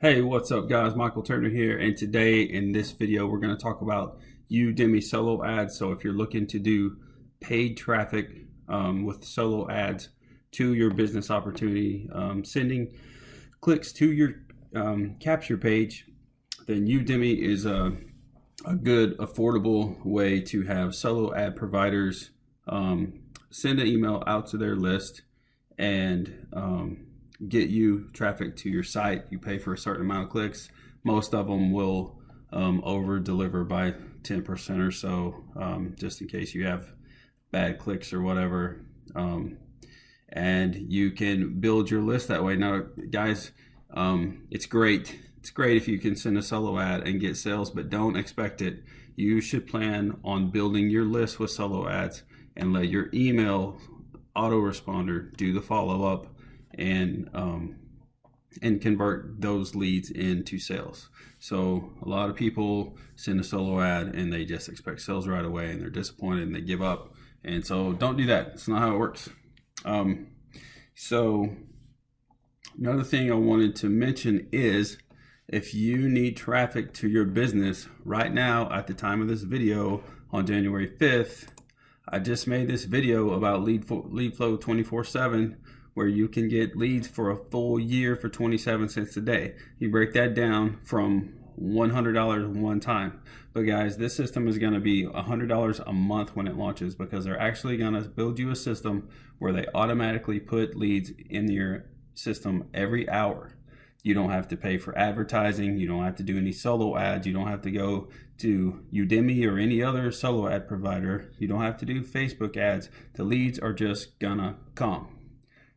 Hey, what's up guys? Michael Turner here, and today in this video we're going to talk about Udimi solo ads. So if you're looking to do paid traffic with solo ads to your business opportunity, sending clicks to your capture page, then Udimi is a good affordable way to have solo ad providers send an email out to their list and get you traffic to your site. You pay for a certain amount of clicks. Most of them will over deliver by 10% or so, just in case you have bad clicks or whatever, and you can build your list that way. Now guys, it's great if you can send a solo ad and get sales, but don't expect it. You should plan on building your list with solo ads and let your email autoresponder do the follow-up and convert those leads into sales. So a lot of people send a solo ad and they just expect sales right away, and they're disappointed and they give up. And so don't do that. It's not how it works. So another thing I wanted to mention is, if you need traffic to your business right now, at the time of this video on January 5th, I just made this video about lead flow 24/7, where you can get leads for a full year for 27 cents a day. You break that down from $100 one time. But guys, this system is gonna be $100 a month when it launches, because they're actually gonna build you a system where they automatically put leads in your system every hour. You don't have to pay for advertising. You don't have to do any solo ads. You don't have to go to Udimi or any other solo ad provider. You don't have to do Facebook ads. The leads are just gonna come.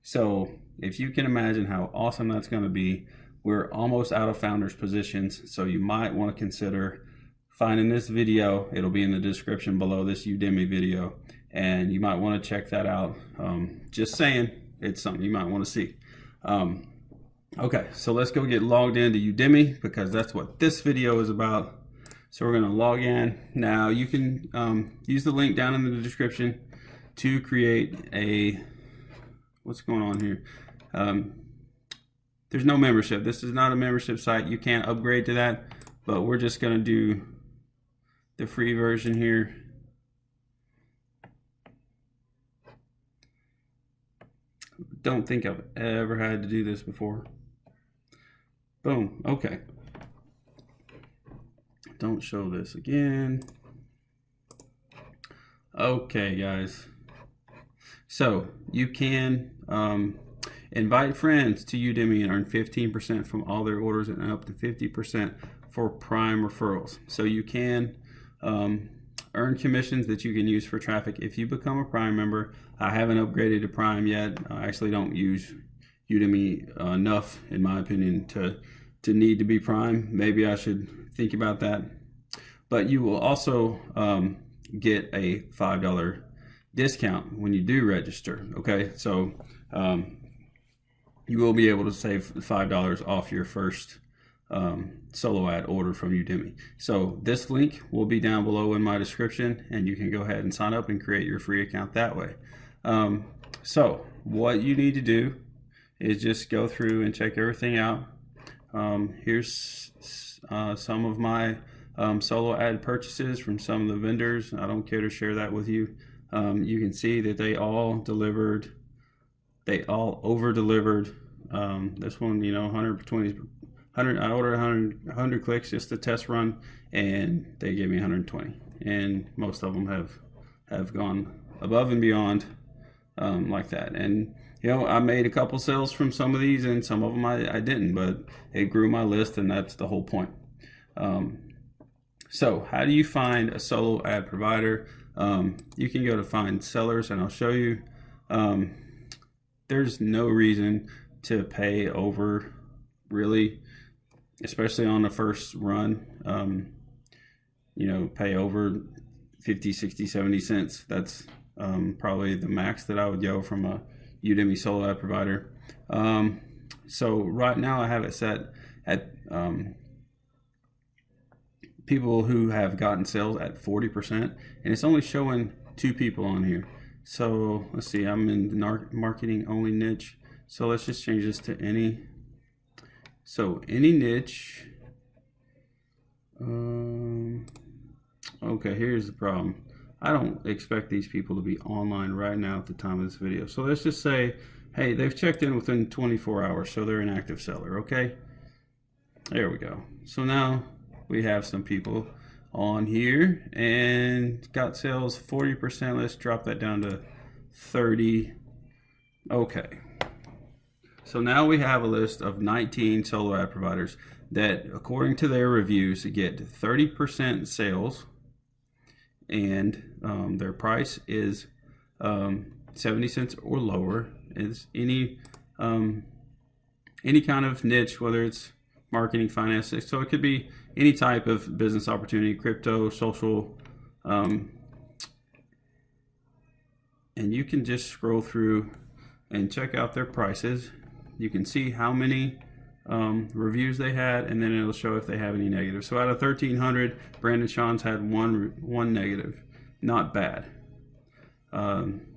So if you can imagine how awesome that's going to be, we're almost out of founders positions. So you might want to consider finding this video. It'll be in the description below this Udimi video, and you might want to check that out. Just saying, it's something you might want to see. Okay, so let's go get logged into Udimi, because that's what this video is about. So we're going to log in. Now you can use the link down in the description to create a... What's going on here? There's no membership. This is not a membership site. You can't upgrade to that, but we're just going to do the free version here. Don't think I've ever had to do this before. Boom. Okay. Don't show this again. Okay, guys. So you can invite friends to Udimi and earn 15% from all their orders and up to 50% for Prime referrals. So you can earn commissions that you can use for traffic if you become a Prime member. I haven't upgraded to Prime yet. I actually don't use Udimi enough, in my opinion, to need to be Prime. Maybe I should think about that. But you will also get a $5 discount when you do register. Okay, so you will be able to save $5 off your first solo ad order from Udimi. So this link will be down below in my description, and you can go ahead and sign up and create your free account that way. So what you need to do is just go through and check everything out. Here's some of my solo ad purchases from some of the vendors. I don't care to share that with you. You can see that they all delivered. They all over delivered. This one, 120. I ordered 100 clicks, just a test run, and they gave me 120. And most of them have gone above and beyond like that. And I made a couple sales from some of these, and some of them I didn't, but it grew my list, and that's the whole point. So how do you find a solo ad provider? You can go to find sellers, and I'll show you. There's no reason to pay over, really, especially on the first run. Pay over 50, 60, 70 cents. That's probably the max that I would go from a Udimi solo ad provider. So right now I have it set at people who have gotten sales at 40%, and it's only showing 2 people on here. So let's see, I'm in the marketing only niche, so let's just change this to any. So any niche. Okay, here's the problem. I don't expect these people to be online right now at the time of this video. So let's just say, hey, they've checked in within 24 hours, so they're an active seller, okay? There we go. So now we have some people on here and got sales 40%. Let's drop that down to 30. Okay. So now we have a list of 19 solo ad providers that, according to their reviews, get 30% sales, and their price is 70 cents or lower. Is any kind of niche, whether it's marketing, finance, so it could be any type of business opportunity, crypto, social, and you can just scroll through and check out their prices. You can see how many reviews they had, and then it'll show if they have any negatives. So out of 1,300, Brandon Sean's had one negative. Not bad.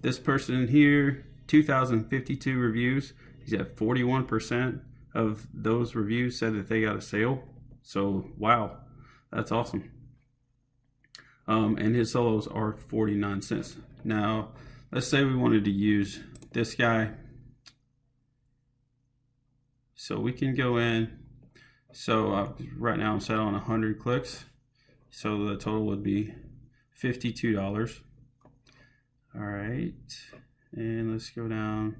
This person here, 2,052 reviews. He's at 41% of those reviews said that they got a sale. So wow, that's awesome. And his solos are 49 cents. Now, let's say we wanted to use this guy. So we can go in. So right now I'm set on 100 clicks. So the total would be $52. All right, and let's go down.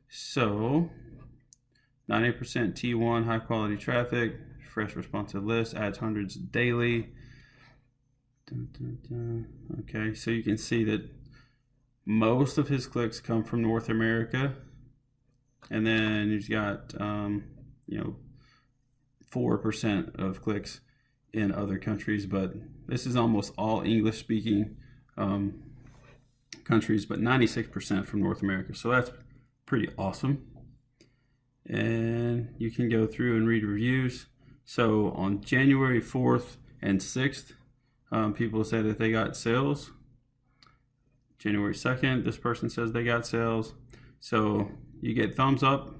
So 90% T1, high quality traffic, fresh responsive list, adds hundreds daily. Okay, so you can see that most of his clicks come from North America. And then he's got, 4% of clicks in other countries, but this is almost all English speaking countries, but 96% from North America. So that's pretty awesome. And you can go through and read reviews. So on January 4th and 6th, people said that they got sales. January 2nd, this person says they got sales. So you get thumbs up.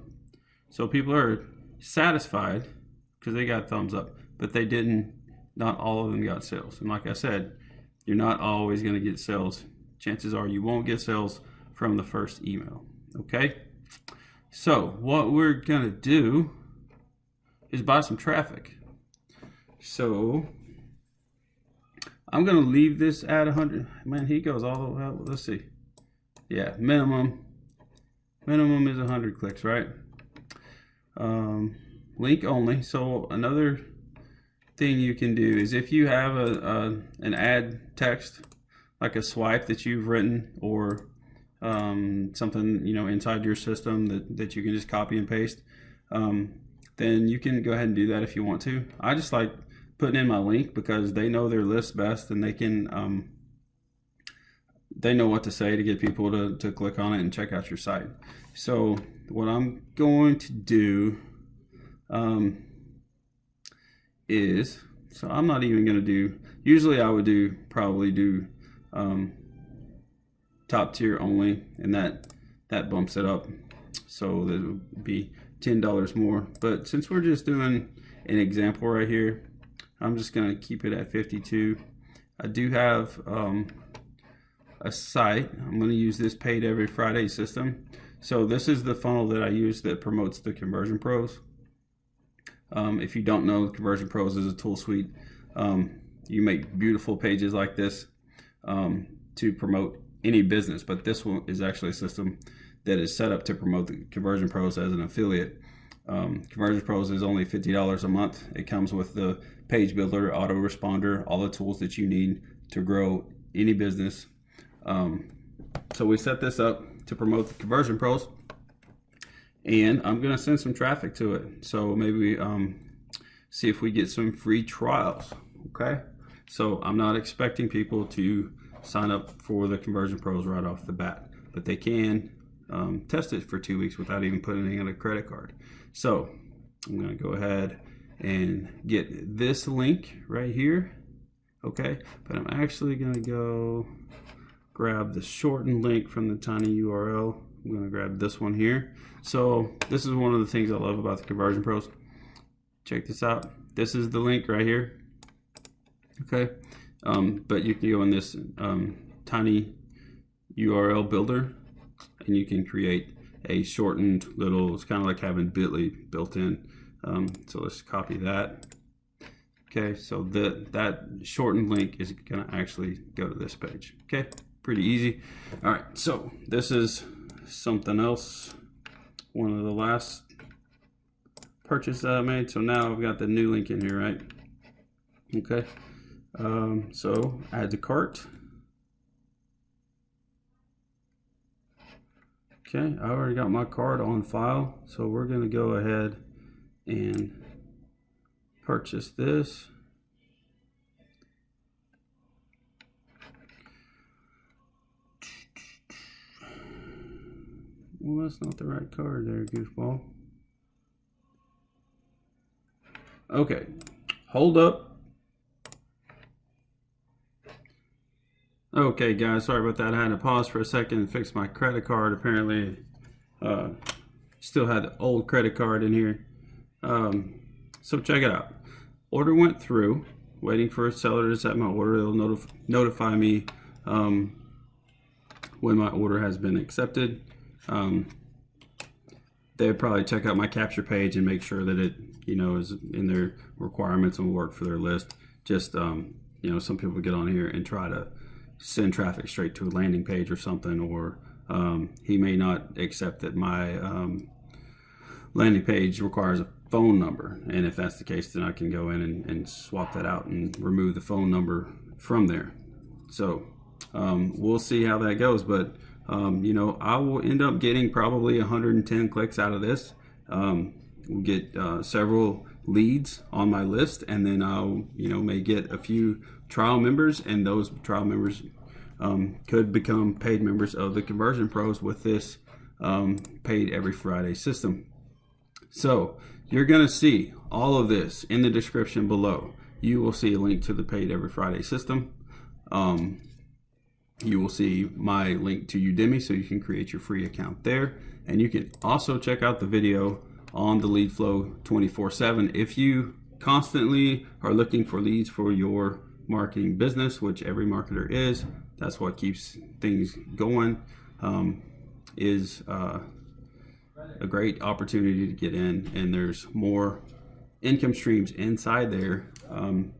So people are satisfied because they got thumbs up, but they didn't, not all of them got sales. And like I said, you're not always going to get sales. Chances are you won't get sales from the first email. Okay. So what we're going to do is buy some traffic. So I'm going to leave this at 100. Man, he goes all the way out. Let's see. Yeah, minimum is 100 clicks, right? Link only. So another thing you can do is if you have an ad text, like a swipe that you've written, or something inside your system that you can just copy and paste, then you can go ahead and do that if you want to. I just like putting in my link because they know their list best, and they can they know what to say to get people to click on it and check out your site. So what I'm going to do is, so I'm not even going to do, usually I would probably do top tier only, and that bumps it up, so that would be $10 more. But since we're just doing an example right here, I'm just going to keep it at 52. I do have a site. I'm going to use this paid every Friday system. So this is the funnel that I use that promotes the Conversion Pros. If you don't know, Conversion Pros is a tool suite. You make beautiful pages like this to promote any business, but this one is actually a system that is set up to promote the Conversion Pros as an affiliate. Conversion Pros is only $50 a month. It comes with the page builder, autoresponder, all the tools that you need to grow any business. So we set this up to promote the Conversion Pros, and I'm going to send some traffic to it. So maybe see if we get some free trials. Okay. So I'm not expecting people to sign up for the Conversion Pros right off the bat, but they can test it for 2 weeks without even putting in a credit card. So I'm going to go ahead and get this link right here. Okay. But I'm actually going to go grab the shortened link from the tiny URL. I'm going to grab this one here. So this is one of the things I love about the Conversion Pros. check this out. This is the link right here. Okay, but you can go in this tiny URL builder, and you can create a shortened little, it's kind of like having Bitly built in. So let's copy that. Okay, so that shortened link is gonna actually go to this page. Okay, pretty easy. All right, so this is something else, one of the last purchase that I made. So now I've got the new link in here, right? Okay, so add to cart. Okay, I already got my card on file, so we're gonna go ahead and purchase this. Well, that's not the right card there, goofball. Okay, hold up. Okay, guys, sorry about that. I had to pause for a second and fix my credit card. Apparently, still had the old credit card in here. So check it out. Order went through. Waiting for a seller to set my order. It'll notify me when my order has been accepted. They'd probably check out my capture page and make sure that it, is in their requirements and will work for their list. Just, some people get on here and try to send traffic straight to a landing page or something, or he may not accept that my landing page requires a phone number. And if that's the case, then I can go in and swap that out and remove the phone number from there. So we'll see how that goes, but I will end up getting probably 110 clicks out of this. We'll get several leads on my list, and then I'll may get a few trial members, and those trial members could become paid members of the Conversion Pros with this paid every Friday system. So you're going to see all of this in the description below. You will see a link to the paid every Friday system. You will see my link to Udimi, so you can create your free account there. And you can also check out the video on the lead flow 24/7. If you constantly are looking for leads for your marketing business, which every marketer is, that's what keeps things going, is a great opportunity to get in. And there's more income streams inside there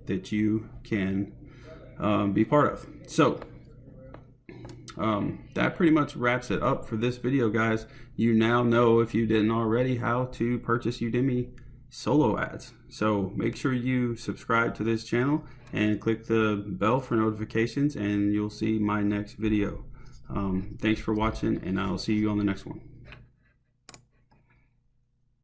that you can be part of. So that pretty much wraps it up for this video, guys. You now know, if you didn't already, how to purchase Udimi solo ads. So make sure you subscribe to this channel and click the bell for notifications, and you'll see my next video. Thanks for watching, and I'll see you on the next one.